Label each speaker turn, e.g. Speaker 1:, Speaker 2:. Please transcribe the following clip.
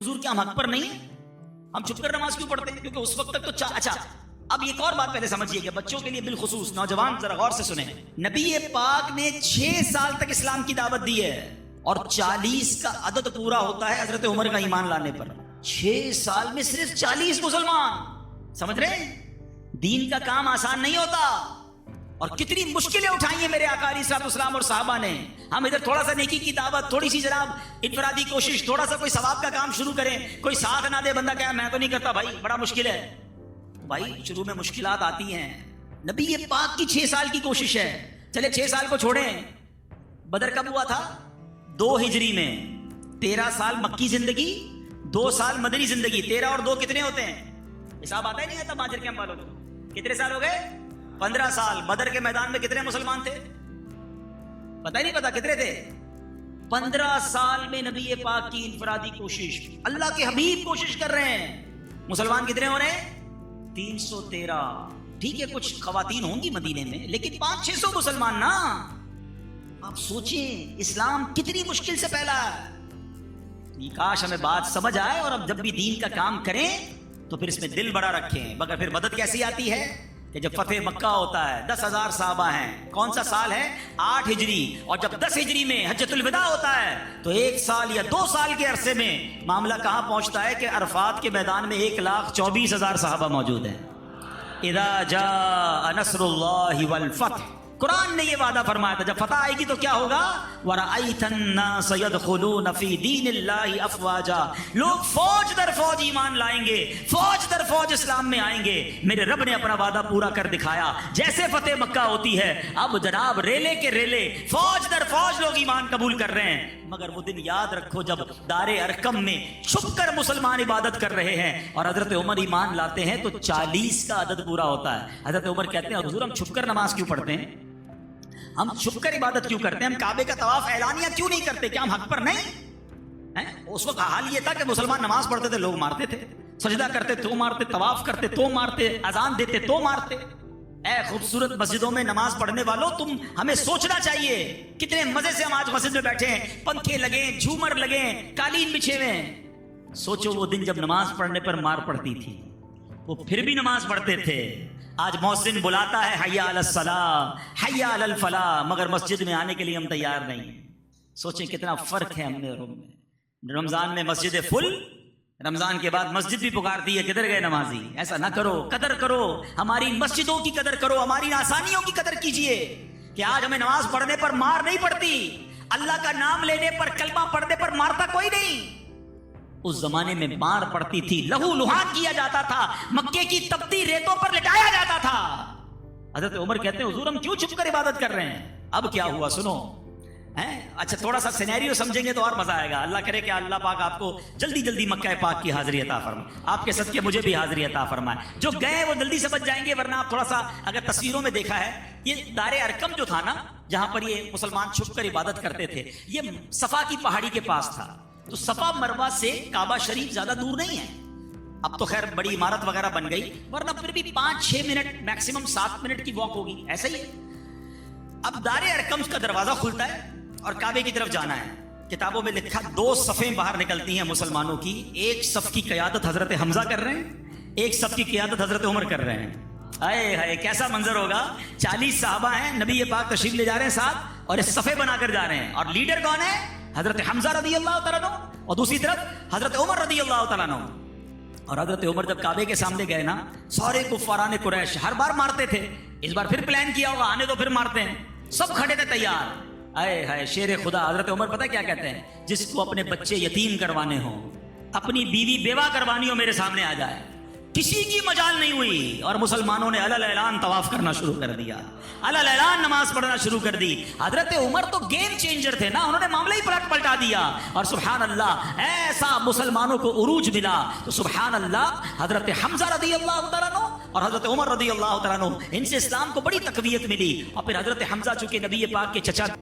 Speaker 1: حضور کیا ہم حق پر نہیں ہیں؟ ہم چھپ کر نماز کیوں پڑھتے ہیں؟ کیونکہ اس وقت تک تو اچھا اب ایک اور بات پہلے سمجھیے کہ بچوں کے لیے بالخصوص نوجوان ذرا غور سے سنیں. نبی پاک نے 6 سال تک اسلام کی دعوت دی ہے اور 40 کا عدد پورا ہوتا ہے حضرت عمر کا ایمان لانے پر. 6 سال میں صرف 40 مسلمان. سمجھ رہے ہیں دین کا کام آسان نہیں ہوتا اور کتنی مشکلیں اٹھائی ہیں میرے آقا علیہ الصلوۃ والسلام اور صحابہ نے. ہم ادھر تھوڑا سا نیکی کی دعوت, تھوڑی سی جناب انفرادی کوشش, تھوڑا سا کوئی ثواب کا کام شروع کریں, کوئی ساتھ نہ دے, بندہ کہے میں تو نہیں کرتا بھائی بڑا مشکل ہے. بھائی شروع میں مشکلات آتی ہیں. نبی پاک کی 6 سال کی کوشش ہے. چلے 6 سال کو چھوڑیں, بدر کب ہوا تھا؟ 2 ہجری میں. 13 سال مکی زندگی, 2 سال مدنی زندگی. 13 اور 2 کتنے ہوتے ہیں؟ حساب آتا ہی نہیں آتا ماجر کیمپ والوں کو. کتنے سال ہو گئے؟ 15 سال. بدر کے میدان میں کتنے مسلمان تھے؟ پتہ ہی نہیں پتا کتنے تھے. 15 سال میں نبی پاک کی انفرادی کوشش, اللہ کے حبیب کوشش کر رہے ہیں. مسلمان کتنے ہو رہے ہیں؟ 313. ٹھیک ہے کچھ خواتین ہوں گی مدینے میں, لیکن 500-600 مسلمان نا. آپ سوچیں اسلام کتنی مشکل سے پھیلا ہے. کاش ہمیں بات سمجھ آئے اور اب جب بھی دین کا کام کریں تو پھر اس میں دل بڑا رکھیں. مگر پھر مدد کیسی آتی ہے کہ جب فتح مکہ ہوتا ہے, 10,000 صحابہ ہیں. کون سا سال ہے؟ 8 ہجری. اور جب 10 ہجری میں حجۃ الوداع ہوتا ہے تو 1 سال یا 2 سال کے عرصے میں معاملہ کہاں پہنچتا ہے کہ عرفات کے میدان میں 1,24,000 صحابہ موجود ہیں. اذا جاء نصر اللہ والفتح, قرآن نے یہ وعدہ فرمایا تھا جب فتح آئے گی تو کیا ہوگا؟ وَرَأَيْتَ النَّاسَ يَدْخُلُونَ فِي دِينِ اللَّهِ أَفْوَاجًا, لوگ فوج در فوج ایمان لائیں گے, فوج در فوج اسلام میں آئیں گے. میرے رب نے اپنا وعدہ پورا کر دکھایا. جیسے فتح مکہ ہوتی ہے اب جناب ریلے کے ریلے فوج در فوج لوگ ایمان قبول کر رہے ہیں. مگر وہ دن یاد رکھو جب دار ارقم میں چھپ کر مسلمان عبادت کر رہے ہیں اور حضرت عمر ایمان لاتے ہیں تو 40 کا عدد پورا ہوتا ہے. حضرت عمر کہتے ہیں حضور ہم چھپ کر نماز کیوں پڑھتے ہیں؟ ہم چھپ کر عبادت کیوں کرتے ہیں؟ ہم کعبے کا طواف اعلانیہ کیوں نہیں کرتے؟ کیا ہم حق پر نہیں؟ اس وقت حال یہ تھا کہ مسلمان نماز پڑھتے تھے لوگ مارتے تھے, سجدہ کرتے تو مارتے, طواف کرتے تو مارتے, اذان دیتے تو مارتے. اے خوبصورت مسجدوں میں نماز پڑھنے والوں, تم ہمیں سوچنا چاہیے کتنے مزے سے ہم آج مسجد میں بیٹھے ہیں, پنکھے لگے, جھومر لگے, قالین بچھے ہوئے ہیں. سوچو وہ دن جب نماز پڑھنے پر مار پڑتی تھی, وہ پھر بھی نماز پڑھتے تھے. آج محسن بلاتا ہے حی علی الصلاۃ, حی علی الفلاح, مگر مسجد میں آنے کے لیے ہم تیار نہیں. سوچیں کتنا فرق ہے ہم میں اور ان میں. رمضان میں مسجد فل, رمضان کے بعد مسجد بھی پکارتی ہے کدھر گئے نمازی. ایسا نہ کرو, قدر کرو, ہماری مسجدوں کی قدر کرو, ہماری آسانیوں کی قدر کیجئے کہ آج ہمیں نماز پڑھنے پر مار نہیں پڑتی, اللہ کا نام لینے پر, کلمہ پڑھنے پر مارتا کوئی نہیں. اس زمانے میں مار پڑتی تھی, لہو لہان کیا جاتا تھا, مکے کی تپتی ریتوں پر لٹایا جاتا تھا. حضرت عمر کہتے ہیں حضور ہم کیوں چھپ کر عبادت کر رہے ہیں؟ اب کیا ہوا سنو. اچھا تھوڑا سا سینیریو سمجھیں گے تو اور مزہ آئے گا. اللہ کرے کہ اللہ پاک آپ کو جلدی جلدی مکہ پاک کی حاضری عطا فرمائے, آپ کے صدقے مجھے بھی حاضری عطا فرمائے. جو گئے وہ جلدی سمجھ جائیں گے, ورنہ آپ تھوڑا سا اگر تصویروں میں دیکھا ہے, یہ دار ارقم جو تھا نا جہاں پر یہ مسلمان چھپ کر عبادت کرتے تھے, یہ صفا کی پہاڑی کے پاس تھا. تو صفا مروہ سے کعبہ شریف زیادہ دور نہیں ہے. اب تو خیر بڑی عمارت وغیرہ بن گئی, ورنہ پھر بھی 5-6 منٹ میکسیمم 7 منٹ کی واک ہوگی, ایسا ہی ہے. اب دار ارقم کا دروازہ کھلتا ہے اور کعبے کی طرف جانا ہے. کتابوں میں لکھا 2 صفیں باہر نکلتی ہیں مسلمانوں کی. ایک صف کی قیادت حضرت حمزہ کر رہے ہیں, ایک صف کی قیادت حضرت عمر کر رہے ہیں. اے ہائے کیسا منظر ہوگا. 40 صحابہ ہیں, نبی پاک تشریف لے جا رہے ہیں ساتھ اور اس صفے بنا کر جا رہے ہیں. اور لیڈر کون ہے؟ حضرت حمزہ رضی اللہ تعالیٰ عنہ, اور دوسری طرف حضرت عمر رضی اللہ تعالیٰ عنہ. اور حضرت عمر جب کعبے کے سامنے گئے نا, سارے کفاران قریش ہر بار مارتے تھے, اس بار پھر پلان کیا ہوگا آنے تو پھر مارتے ہیں, سب کھڑے تھے تیار. اے ہائے شیر خدا. حضرت عمر پتہ کیا کہتے ہیں؟ جس کو اپنے بچے یتیم کروانے ہوں, اپنی بیوی بیوہ کروانی ہو, میرے سامنے آ جائے. کسی کی مجال نہیں ہوئی اور مسلمانوں نے علل اعلان طواف کرنا شروع کر دیا, علل اعلان نماز پڑھنا شروع کر دی. حضرت عمر تو گیم چینجر تھے نا, انہوں نے معاملہ ہی پلٹا دیا. اور سبحان اللہ ایسا مسلمانوں کو عروج ملا. تو سبحان اللہ حضرت حمزہ رضی اللہ تعالیٰ عنہ اور حضرت عمر رضی اللہ تعالیٰ عنہ, ان سے اسلام کو بڑی تقویت ملی. اور پھر حضرت حمزہ چونکہ نبی پاک کے چچا